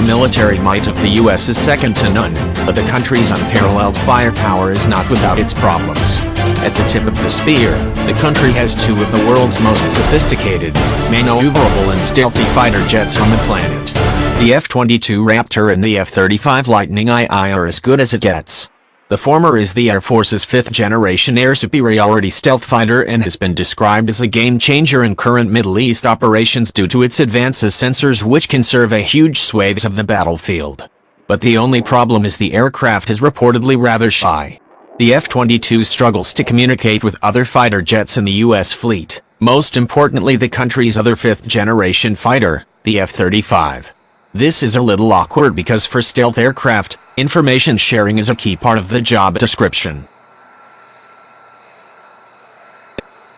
The military might of the US is second to none, but the country's unparalleled firepower is not without its problems. At the tip of the spear, the country has two of the world's most sophisticated, manoeuverable and stealthy fighter jets on the planet. The F-22 Raptor and the F-35 Lightning II are as good as it gets. The former is the Air Force's fifth-generation air superiority stealth fighter and has been described as a game-changer in current Middle East operations due to its advances sensors which can survey huge swathes of the battlefield. But the only problem is the aircraft is reportedly rather shy. The F-22 struggles to communicate with other fighter jets in the U.S. fleet, most importantly the country's other fifth-generation fighter, the F-35. This is a little awkward because for stealth aircraft, information sharing is a key part of the job description.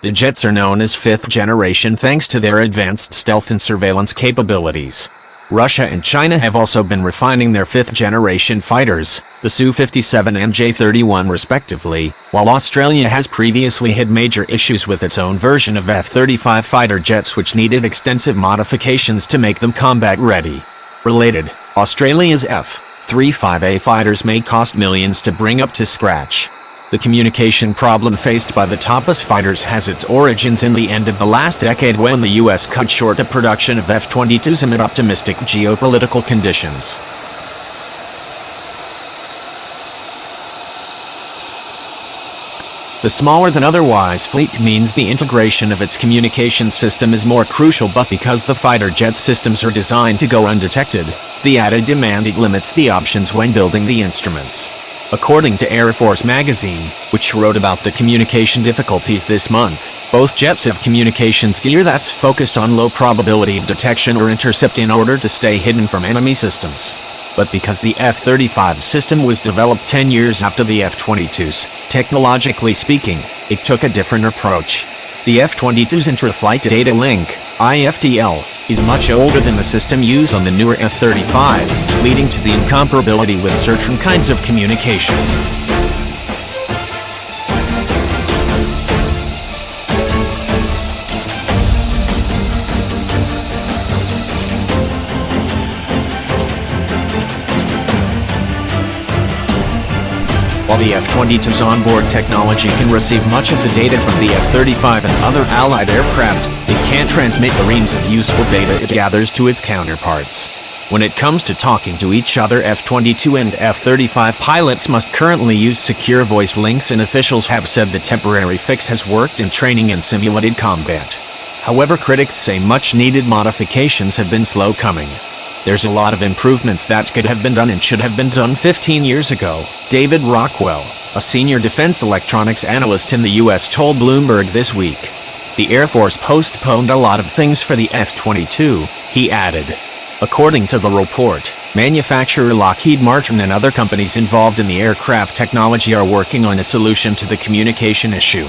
The jets are known as fifth generation thanks to their advanced stealth and surveillance capabilities. Russia and China have also been refining their fifth generation fighters, the Su-57 and J-31 respectively, while Australia has previously had major issues with its own version of F-35 fighter jets which needed extensive modifications to make them combat ready. Related, Australia's F-35A fighters may cost millions to bring up to scratch. The communication problem faced by the Tapas fighters has its origins in the end of the last decade when the US cut short the production of F-22s amid optimistic geopolitical conditions. The smaller-than-otherwise fleet means the integration of its communications system is more crucial, but because the fighter jet systems are designed to go undetected, the added demand limits the options when building the instruments. According to Air Force magazine, which wrote about the communication difficulties this month, both jets have communications gear that's focused on low probability of detection or intercept in order to stay hidden from enemy systems. But because the F-35 system was developed 10 years after the F-22s, technologically speaking, it took a different approach. The F-22's Intra-Flight Data Link, IFDL, is much older than the system used on the newer F-35, leading to the incomparability with certain kinds of communication. While the F-22's onboard technology can receive much of the data from the F-35 and other allied aircraft, it can't transmit the reams of useful data it gathers to its counterparts. When it comes to talking to each other, F-22 and F-35 pilots must currently use secure voice links, and officials have said the temporary fix has worked in training and simulated combat. However, critics say much-needed modifications have been slow coming. There's a lot of improvements that could have been done and should have been done 15 years ago, David Rockwell, a senior defense electronics analyst in the U.S., told Bloomberg this week. The Air Force postponed a lot of things for the F-22, he added. According to the report, manufacturer Lockheed Martin and other companies involved in the aircraft technology are working on a solution to the communication issue.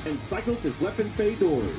and cycles his weapons bay doors.